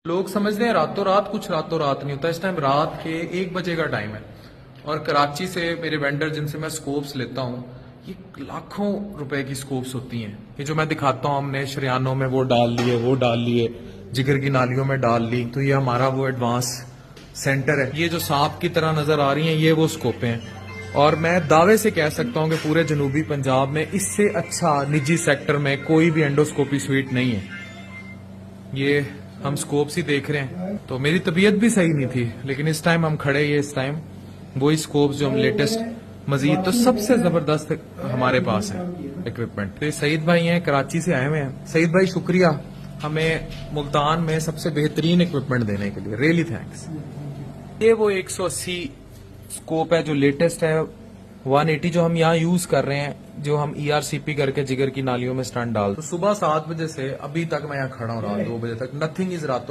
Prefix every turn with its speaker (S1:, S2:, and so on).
S1: लोग समझते हैं रातों रात, कुछ रातों रात नहीं होता। इस टाइम रात के 1 बजे का टाइम है और कराची से मेरे वेंडर जिनसे मैं स्कोप्स लेता हूँ, ये लाखों रुपए की स्कोप्स होती हैं। ये जो मैं दिखाता हूँ, हमने शरियानों में वो डाल लिए, वो डाल लिए, जिगर की नालियों में डाल ली, तो ये हमारा वो एडवांस सेंटर है। ये जो सांप की तरह नजर आ रही हैं, ये वो स्कोपें हैं। और मैं दावे से कह सकता हूँ कि पूरे जनूबी पंजाब में इससे अच्छा निजी सेक्टर में कोई भी एंडोस्कोपी स्वीट नहीं है। ये हम स्कोप्स ही देख रहे हैं, तो मेरी तबीयत भी सही नहीं थी, लेकिन इस टाइम हम खड़े, ये इस टाइम वही स्कोप्स जो हम लेटेस्ट मजीद तो सबसे जबरदस्त हमारे पास है इक्विपमेंट। तो सईद भाई हैं, कराची से आए हुए हैं। सईद भाई शुक्रिया हमें मुल्तान में सबसे बेहतरीन इक्विपमेंट देने के लिए, रियली थैंक्स। ये वो 180 स्कोप है जो लेटेस्ट है, 180 जो हम यहाँ यूज कर रहे हैं, जो हम ERCP करके जिगर की नालियों में स्टंट डाल। तो सुबह 7 बजे से अभी तक मैं यहाँ खड़ा हूँ, रात 2 बजे तक, नथिंग इज रातों